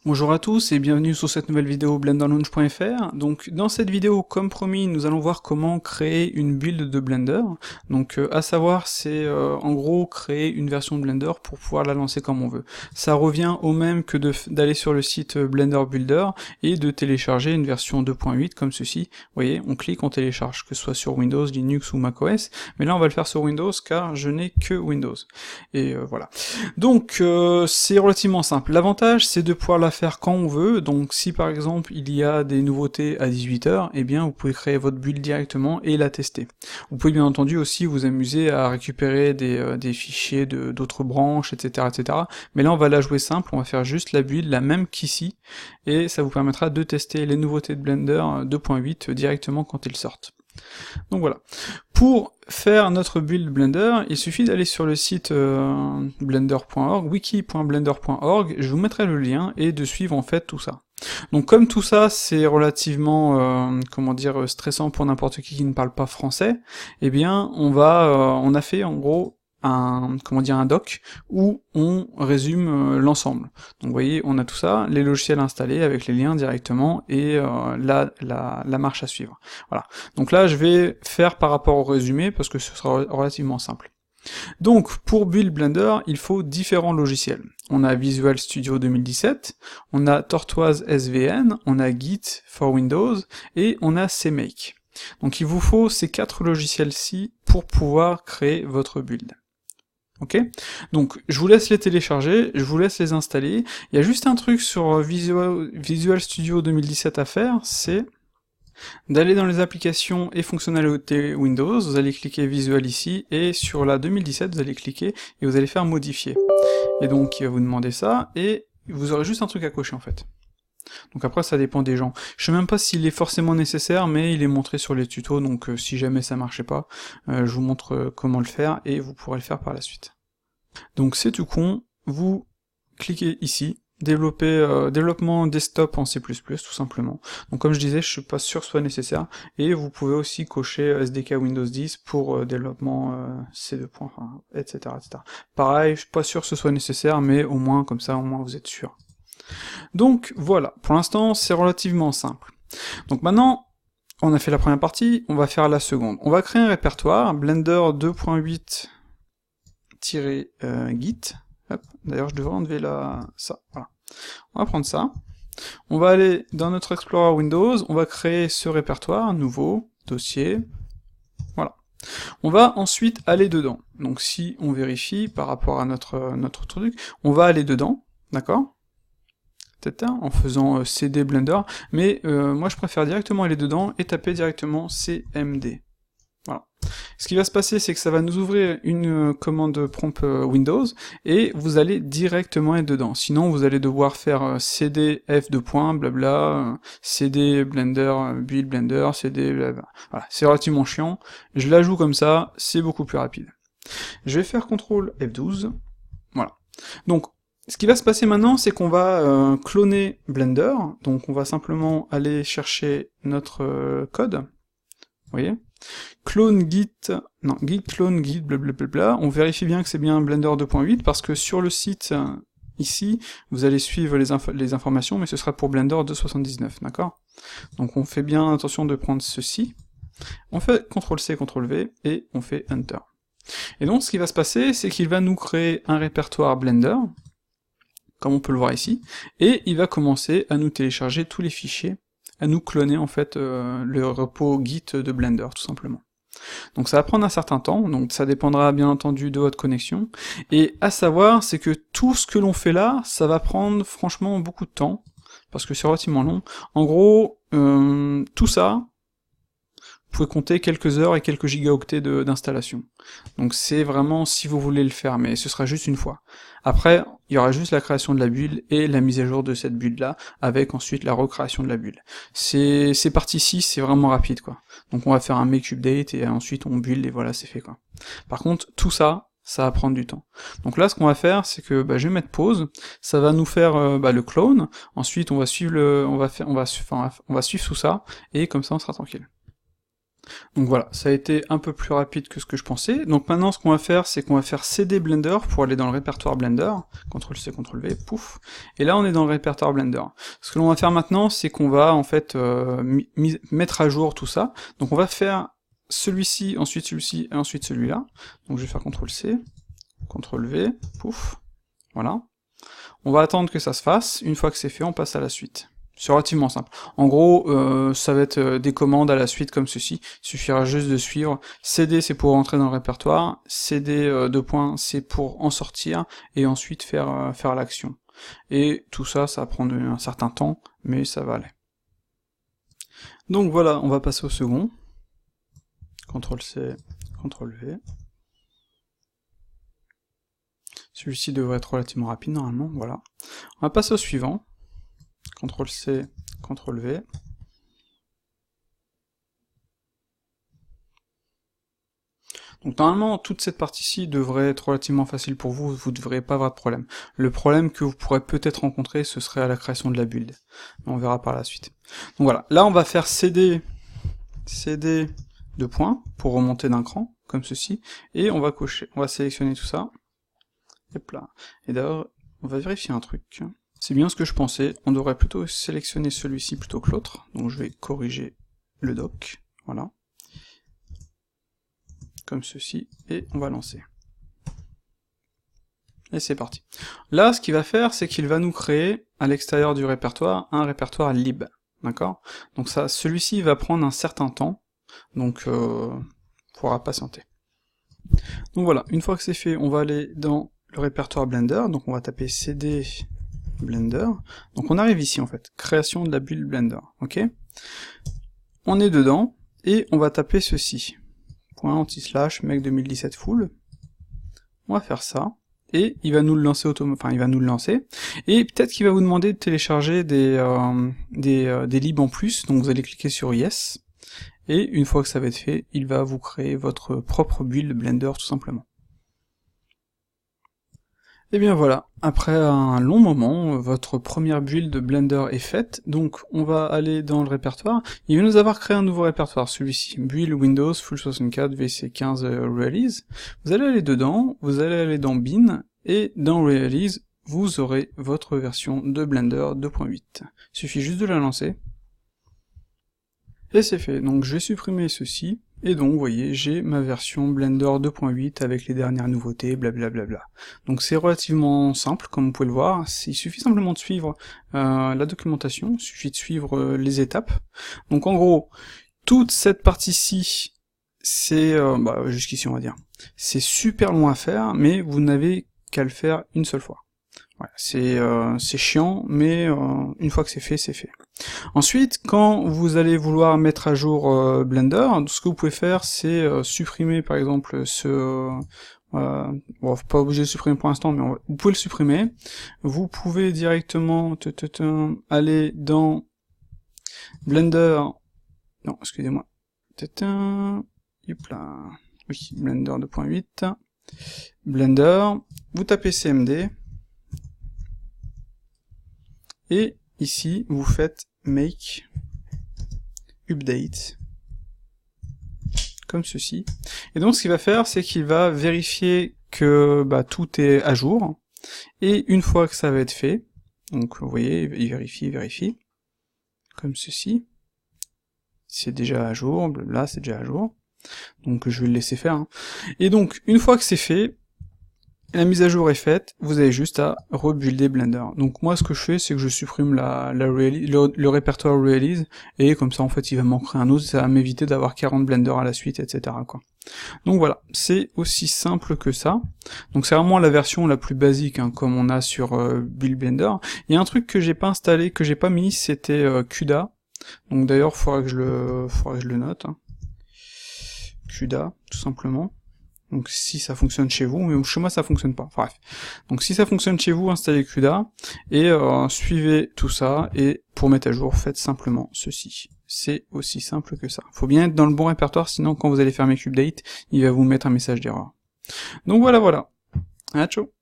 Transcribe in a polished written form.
Bonjour à tous et bienvenue sur cette nouvelle vidéo blenderlaunch.fr. Donc dans cette vidéo, comme promis, nous allons voir comment créer une build de Blender. Donc à savoir, c'est en gros créer une version de Blender pour pouvoir la lancer comme on veut. Ça revient au même que d'aller sur le site Blender Builder et de télécharger une version 2.8 comme ceci. Vous voyez, on clique, on télécharge, que ce soit sur Windows, Linux ou macOS. Mais là on va le faire sur Windows car je n'ai que Windows. Et voilà. Donc c'est relativement simple. L'avantage c'est de pouvoir la faire quand on veut, donc si par exemple il y a des nouveautés à 18h, eh bien vous pouvez créer votre build directement et la tester. Vous pouvez bien entendu aussi vous amuser à récupérer des fichiers d'autres branches, etc. Mais là on va la jouer simple, on va faire juste la build, la même qu'ici, et ça vous permettra de tester les nouveautés de Blender 2.8 directement quand ils sortent. Donc voilà. Pour faire notre build Blender, il suffit d'aller sur le site blender.org, wiki.blender.org, je vous mettrai le lien, et de suivre en fait tout ça. Donc comme tout ça c'est relativement, stressant pour n'importe qui ne parle pas français, eh bien on a fait en gros un doc où on résume l'ensemble. Donc vous voyez, on a tout ça, les logiciels installés avec les liens directement et la marche à suivre. Voilà. Donc là, je vais faire par rapport au résumé parce que ce sera relativement simple. Donc, pour build Blender, il faut différents logiciels. On a Visual Studio 2017, on a Tortoise SVN, on a Git for Windows, et on a CMake. Donc il vous faut ces 4 logiciels-ci pour pouvoir créer votre build. Ok, donc je vous laisse les télécharger, je vous laisse les installer. Il y a juste un truc sur Visual Studio 2017 à faire, c'est d'aller dans les applications et fonctionnalités Windows, vous allez cliquer Visual ici, et sur la 2017, vous allez cliquer, et vous allez faire modifier. Et donc il va vous demander ça, et vous aurez juste un truc à cocher en fait. Donc après ça dépend des gens. Je sais même pas s'il est forcément nécessaire, mais il est montré sur les tutos, donc si jamais ça marchait pas, je vous montre comment le faire, et vous pourrez le faire par la suite. Donc c'est tout con, vous cliquez ici, développement desktop en C++, tout simplement. Donc comme je disais, je suis pas sûr que ce soit nécessaire, et vous pouvez aussi cocher SDK Windows 10 pour développement C2, etc. Pareil, je suis pas sûr que ce soit nécessaire, mais au moins, comme ça, au moins vous êtes sûr. Donc voilà, pour l'instant c'est relativement simple. Donc maintenant, on a fait la première partie, on va faire la seconde. On va créer un répertoire, Blender 2.8-git. D'ailleurs je devrais enlever ça, voilà. On va prendre ça, on va aller dans notre Explorer Windows, on va créer ce répertoire, nouveau, dossier, voilà. On va ensuite aller dedans. Donc si on vérifie par rapport à notre truc, on va aller dedans, d'accord, en faisant cd Blender, mais moi je préfère directement aller dedans et taper directement cmd. Voilà. Ce qui va se passer, c'est que ça va nous ouvrir une commande prompt Windows, et vous allez directement être dedans. Sinon, vous allez devoir faire cd f de point, blabla, cd Blender, build Blender, cd blabla. Voilà, c'est relativement chiant. Je la joue comme ça, c'est beaucoup plus rapide. Je vais faire CTRL F12, voilà. Donc, ce qui va se passer maintenant, c'est qu'on va cloner Blender, donc on va simplement aller chercher notre code, vous voyez, clone git, non, git clone git, blablabla, on vérifie bien que c'est bien Blender 2.8, parce que sur le site, ici, vous allez suivre les informations, mais ce sera pour Blender 2.79, d'accord? Donc on fait bien attention de prendre ceci, on fait CTRL-C, CTRL-V, et on fait Enter. Et donc ce qui va se passer, c'est qu'il va nous créer un répertoire Blender, comme on peut le voir ici, et il va commencer à nous télécharger tous les fichiers, à nous cloner en fait le repo Git de Blender, tout simplement. Donc ça va prendre un certain temps, donc ça dépendra bien entendu de votre connexion, et à savoir, c'est que tout ce que l'on fait là, ça va prendre franchement beaucoup de temps, parce que c'est relativement long. En gros, tout ça, vous pouvez compter quelques heures et quelques gigaoctets d'installation. Donc c'est vraiment si vous voulez le faire, mais ce sera juste une fois. Après, il y aura juste la création de la build et la mise à jour de cette build là, avec ensuite la recréation de la build. Ces parties-ci, c'est vraiment rapide quoi. Donc on va faire un make update et ensuite on build et voilà, c'est fait quoi. Par contre, tout ça, ça va prendre du temps. Donc là, ce qu'on va faire, c'est que je vais mettre pause, ça va nous faire le clone, ensuite on va suivre on va suivre tout ça, et comme ça on sera tranquille. Donc voilà, ça a été un peu plus rapide que ce que je pensais. Donc maintenant, ce qu'on va faire, c'est qu'on va faire CD Blender pour aller dans le répertoire Blender. CTRL-C, CTRL-V, pouf. Et là, on est dans le répertoire Blender. Ce que l'on va faire maintenant, c'est qu'on va en fait mettre à jour tout ça. Donc on va faire celui-ci, ensuite celui-ci, et ensuite celui-là. Donc je vais faire CTRL-C, CTRL-V, pouf. Voilà. On va attendre que ça se fasse. Une fois que c'est fait, on passe à la suite. C'est relativement simple. En gros, ça va être des commandes à la suite comme ceci. Il suffira juste de suivre. CD, c'est pour rentrer dans le répertoire. CD, deux points, c'est pour en sortir. Et ensuite faire l'action. Et tout ça, ça va prendre un certain temps, mais ça va aller. Donc voilà, on va passer au second. CTRL-C, CTRL-V. Celui-ci devrait être relativement rapide normalement, voilà. On va passer au suivant. CTRL-C, CTRL-V. Donc normalement, toute cette partie-ci devrait être relativement facile pour vous, vous ne devriez pas avoir de problème. Le problème que vous pourrez peut-être rencontrer, ce serait à la création de la build. On verra par la suite. Donc voilà, là on va faire CD deux points, pour remonter d'un cran, comme ceci, et on va cocher, on va sélectionner tout ça. Hop là. Et d'ailleurs, on va vérifier un truc. C'est bien ce que je pensais, on devrait plutôt sélectionner celui-ci plutôt que l'autre, donc je vais corriger le dock, voilà. Comme ceci, et on va lancer. Et c'est parti. Là, ce qu'il va faire, c'est qu'il va nous créer, à l'extérieur du répertoire, un répertoire lib, d'accord? Donc ça, celui-ci va prendre un certain temps, donc faudra patienter. Donc voilà, une fois que c'est fait, on va aller dans le répertoire Blender, donc on va taper CD Blender, donc on arrive ici en fait, création de la build Blender, ok? On est dedans, et on va taper ceci, .// mec 2017 full, on va faire ça, et il va nous le lancer il va nous le lancer, et peut-être qu'il va vous demander de télécharger des libs en plus, donc vous allez cliquer sur Yes, et une fois que ça va être fait, il va vous créer votre propre build Blender tout simplement. Et bien voilà, après un long moment, votre première build de Blender est faite, donc on va aller dans le répertoire. Il va nous avoir créé un nouveau répertoire, celui-ci, Build Windows Full 64 VC15 Release. Vous allez aller dedans, vous allez aller dans Bin, et dans Release, vous aurez votre version de Blender 2.8. Il suffit juste de la lancer. Et c'est fait, donc je vais supprimer ceci, et donc vous voyez, j'ai ma version Blender 2.8 avec les dernières nouveautés, blablabla. Donc c'est relativement simple, comme vous pouvez le voir, il suffit simplement de suivre la documentation, il suffit de suivre les étapes. Donc en gros, toute cette partie-ci, c'est, jusqu'ici on va dire, c'est super long à faire, mais vous n'avez qu'à le faire une seule fois. Voilà, c'est chiant, mais une fois que c'est fait, c'est fait. Ensuite, quand vous allez vouloir mettre à jour Blender, ce que vous pouvez faire, c'est supprimer par exemple bon, pas obligé de supprimer pour l'instant, mais vous pouvez le supprimer. Vous pouvez directement aller dans Blender, non, excusez-moi, oui, Blender 2.8, Blender, vous tapez CMD, et ici, vous faites Make Update, comme ceci. Et donc, ce qu'il va faire, c'est qu'il va vérifier que tout est à jour. Et une fois que ça va être fait, donc vous voyez, il vérifie, comme ceci. C'est déjà à jour, là c'est déjà à jour. Donc je vais le laisser faire. Hein. Et donc, une fois que c'est fait, la mise à jour est faite, vous avez juste à rebuilder Blender. Donc moi ce que je fais, c'est que je supprime le répertoire Release, et comme ça en fait il va m'en créer un autre, ça va m'éviter d'avoir 40 Blender à la suite, etc. quoi. Donc voilà, c'est aussi simple que ça. Donc c'est vraiment la version la plus basique, hein, comme on a sur Build Blender. Il y a un truc que j'ai pas installé, que j'ai pas mis, c'était CUDA. Donc d'ailleurs, faudrait que je le note. Hein. CUDA, tout simplement. Donc si ça fonctionne chez vous, mais chez moi ça fonctionne pas, bref. Donc si ça fonctionne chez vous, installez CUDA, et suivez tout ça, et pour mettre à jour, faites simplement ceci. C'est aussi simple que ça. Faut bien être dans le bon répertoire, sinon quand vous allez faire Make Update, il va vous mettre un message d'erreur. Donc voilà. À ciao.